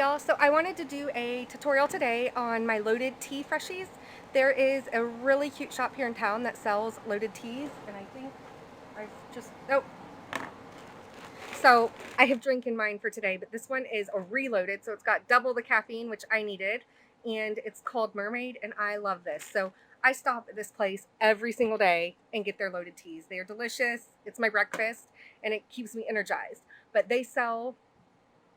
y'all, so I wanted to do a tutorial today on my loaded tea freshies. There is a really cute shop here in town that sells loaded teas, and I think I've just, oh. So I have drinking mine for today, but this one is a reloaded, so it's got double the caffeine, which I needed, and it's called Mermaid, and I love this. So I stop at this place every single day and get their loaded teas. They are delicious. It's my breakfast, and it keeps me energized. But they sell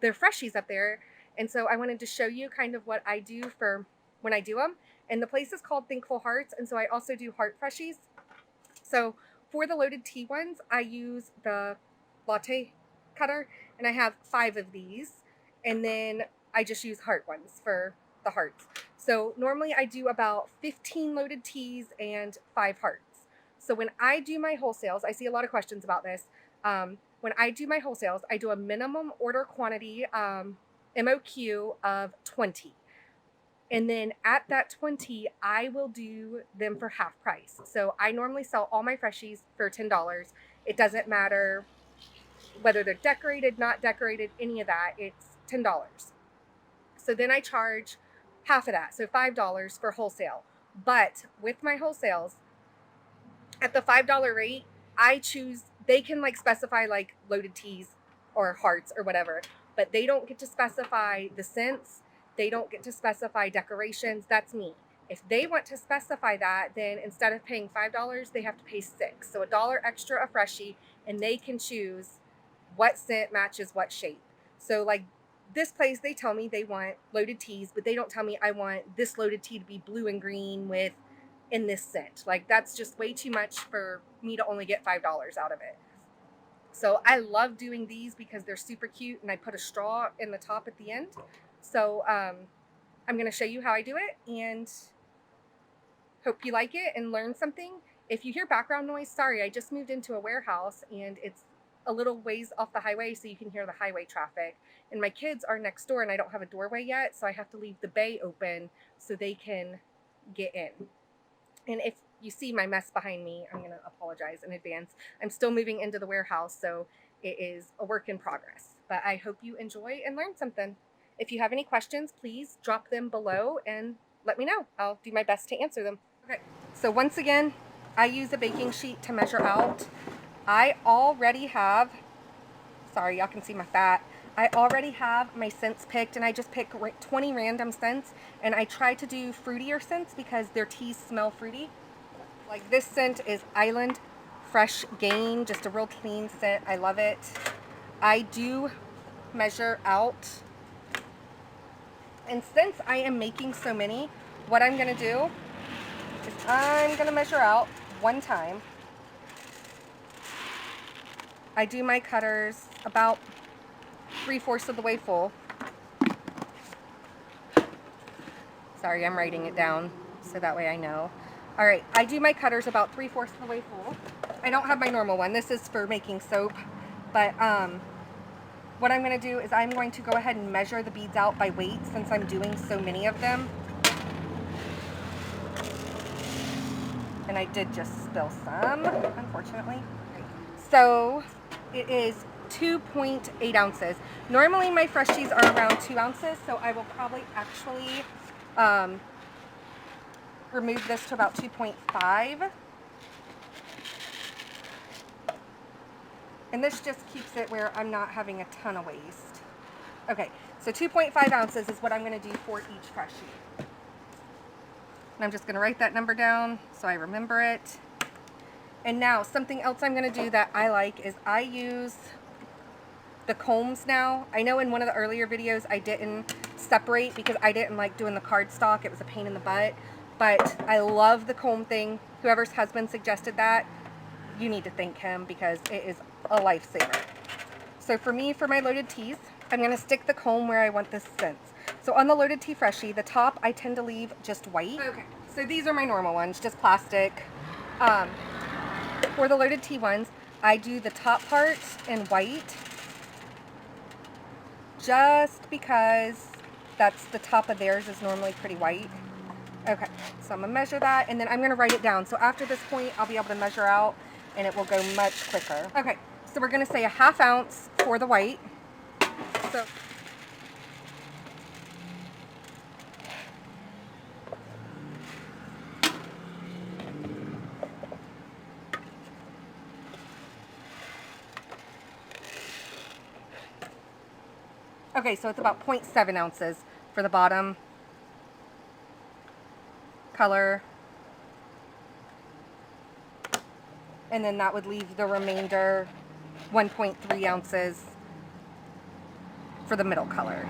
their freshies up there, and so I wanted to show you kind of what I do for when I do them. And the place is called Thankful Hearts, and so I also do heart freshies. So for the loaded tea ones, I use the latte cutter, and I have 5 of these, and then I just use heart ones for the hearts. So normally I do about 15 loaded teas and 5 hearts. So when I do my wholesales, I see a lot of questions about this. When I do my wholesales, I do a minimum order quantity MOQ of 20. And then at that 20, I will do them for half price. So I normally sell all my freshies for $10. It doesn't matter whether they're decorated, not decorated, any of that. It's $10. So then I charge half of that, so $5 for wholesale. But with my wholesales, at the $5 rate, I choose, they can like specify like loaded teas or hearts or whatever, but they don't get to specify the scents. They don't get to specify decorations. That's me. If they want to specify that, then instead of paying $5, they have to pay $6. So $1 extra a freshie, and they can choose what scent matches what shape. So like this place, they tell me they want loaded teas, but they don't tell me I want this loaded tea to be blue and green with in this scent. Like that's just way too much for me to only get $5 out of it. So I love doing these because they're super cute, and I put a straw in the top at the end. So I'm going to show you how I do it, and hope you like it and learn something. If you hear background noise, sorry, I just moved into a warehouse and it's a little ways off the highway, so you can hear the highway traffic. And my kids are next door, and I don't have a doorway yet, so I have to leave the bay open so they can get in. And if you see my mess behind me, I'm going to apologize in advance. I'm still moving into the warehouse, so it is a work in progress. But I hope you enjoy and learn something. If you have any questions, please drop them below and let me know. I'll do my best to answer them. Okay, so once again, I use a baking sheet to measure out. I already have, sorry, y'all can see my fat. I already have my scents picked, and I just pick 20 random scents, and I try to do fruitier scents because their teas smell fruity. Like this scent is Island Fresh Gain, just a real clean scent. I love it. I do measure out, and since I am making so many, what I'm gonna do is I'm gonna measure out one time. I do my cutters about 3/4 of the way full. Sorry, I'm writing it down so that way I know. All right, I do my cutters about 3/4 of the way full. I don't have my normal one. This is for making soap. But what I'm going to do is I'm going to go ahead and measure the beads out by weight since I'm doing so many of them. And I did just spill some, unfortunately. So it is 2.8 ounces. Normally my freshies are around 2 ounces, so I will probably actually remove this to about 2.5. And this just keeps it where I'm not having a ton of waste. Okay, so 2.5 ounces is what I'm going to do for each freshie. And I'm just going to write that number down so I remember it. And now something else I'm going to do that I like is I use the combs now. I know in one of the earlier videos I didn't separate because I didn't like doing the cardstock. It was a pain in the butt. But I love the comb thing. Whoever's husband suggested that, you need to thank him because it is a lifesaver. So for me, for my loaded teas, I'm going to stick the comb where I want this scents. So on the loaded tea freshie, the top I tend to leave just white. Okay, so these are my normal ones, just plastic. For the loaded tea ones, I do the top part in white just because that's the top of theirs is normally pretty white. Okay, so I'm going to measure that, and then I'm going to write it down. So after this point, I'll be able to measure out, and it will go much quicker. Okay, so we're going to say a 1/2 ounce for the white. So Okay, so it's about 0.7 ounces for the bottom color. And then that would leave the remainder 1.3 ounces for the middle color.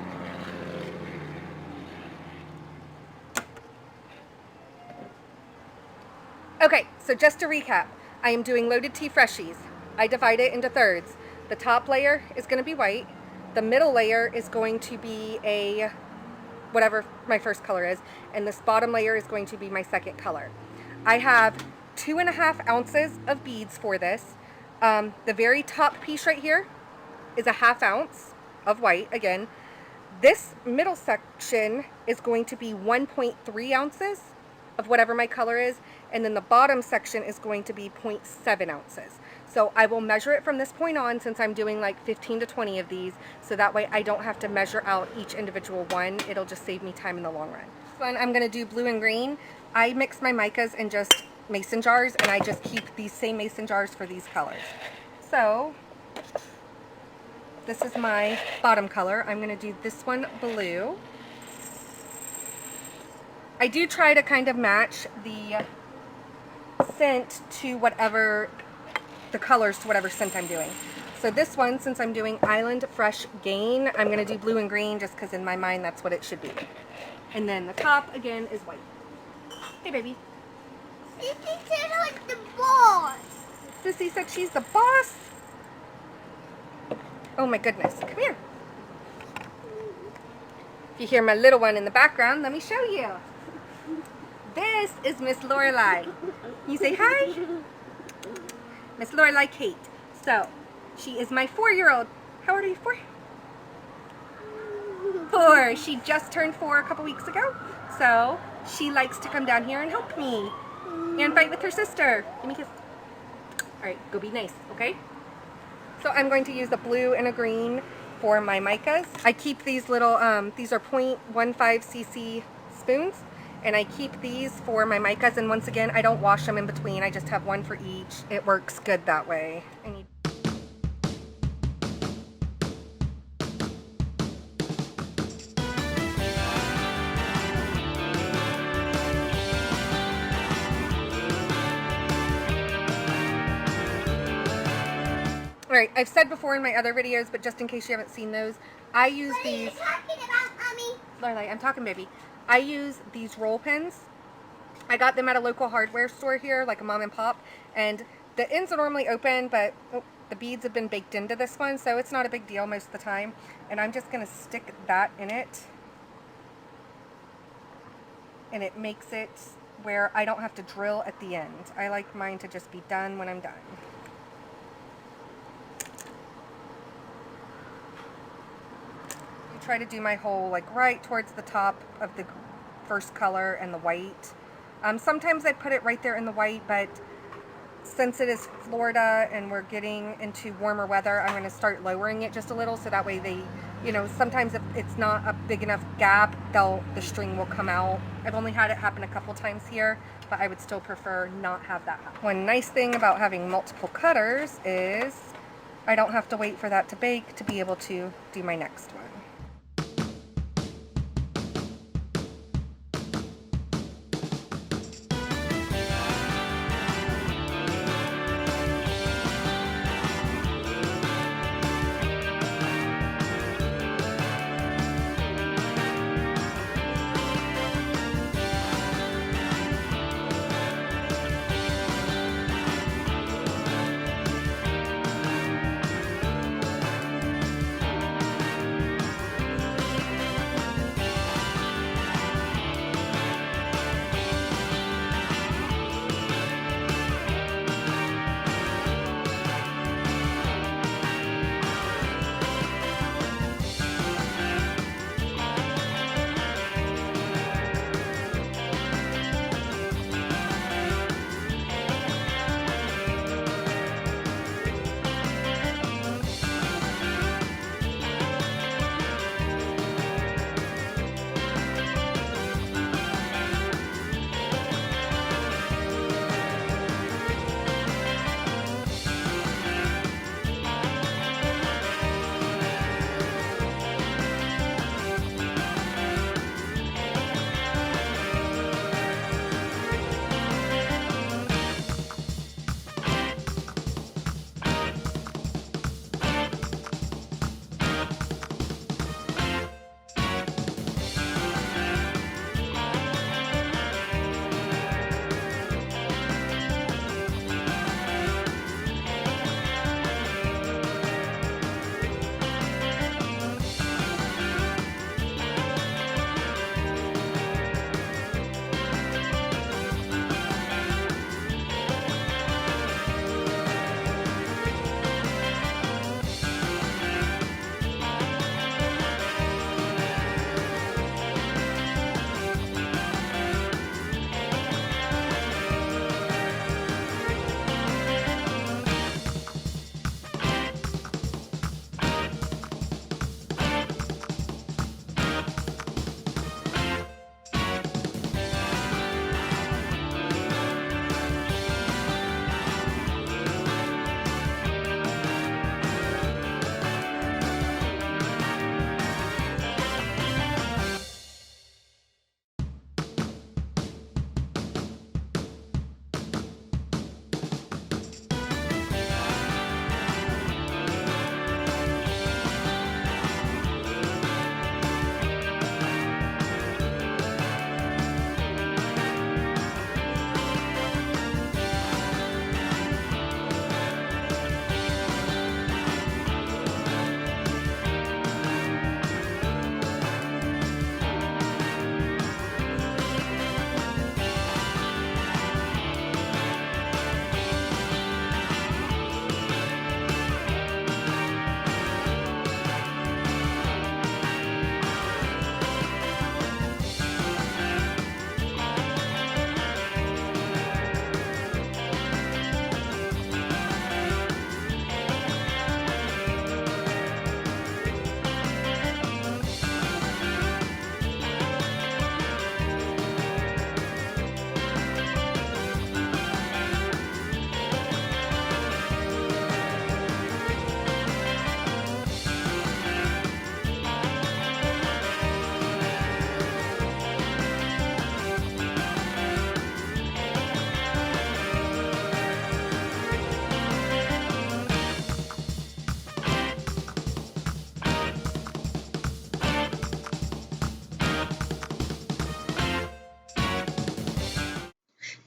Okay, so just to recap, I am doing loaded tea freshies. I divide it into thirds. The top layer is going to be white. The middle layer is going to be a whatever my first color is, and this bottom layer is going to be my second color. I have 2.5 ounces of beads for this. The very top piece right here is a 1/2 ounce of white again. This middle section is going to be 1.3 ounces of whatever my color is, and then the bottom section is going to be 0.7 ounces. So I will measure it from this point on, since I'm doing like 15 to 20 of these, so that way I don't have to measure out each individual one. It'll just save me time in the long run. This one I'm going to do blue and green. I mix my micas in just mason jars, and I just keep these same mason jars for these colors. So this is my bottom color. I'm going to do this one blue. I do try to kind of match the scent to whatever, the colors to whatever scent I'm doing. So this one, since I'm doing Island Fresh Gain, I'm going to do blue and green just because in my mind that's what it should be. And then the top, again, is white. Hey, baby. Sissy said like the boss. Sissy said she's the boss. Oh my goodness. Come here. If you hear my little one in the background, let me show you. This is Miss Lorelai. You say hi? Miss Lorelai Kate. So, she is my 4-year-old. How old are you? 4? 4. She just turned 4 a couple weeks ago. So, she likes to come down here and help me. And fight with her sister. Give me a kiss. Alright, go be nice, okay? So I'm going to use a blue and a green for my micas. I keep these little, these are 0.15 cc spoons. And I keep these for my micas, and once again, I don't wash them in between. I just have one for each. It works good that way. Alright, I've said before in my other videos, but just in case you haven't seen those, I use these... What are you talking about, Mommy? Lorelai, I'm talking, baby. I use these roll pins. I got them at a local hardware store here, like a mom and pop, and the ends are normally open, but the beads have been baked into this one, so it's not a big deal most of the time. And I'm just going to stick that in it, and it makes it where I don't have to drill at the end. I like mine to just be done when I'm done. Try to do my hole like right towards the top of the first color and the white. Sometimes I put it right there in the white, but since it is Florida and we're getting into warmer weather, I'm going to start lowering it just a little, so that way they, you know, sometimes if it's not a big enough gap, the string will come out. I've only had it happen a couple times here, but I would still prefer not have that happen. One nice thing about having multiple cutters is I don't have to wait for that to bake to be able to do my next one.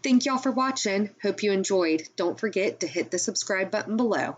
Thank y'all for watching. Hope you enjoyed. Don't forget to hit the subscribe button below.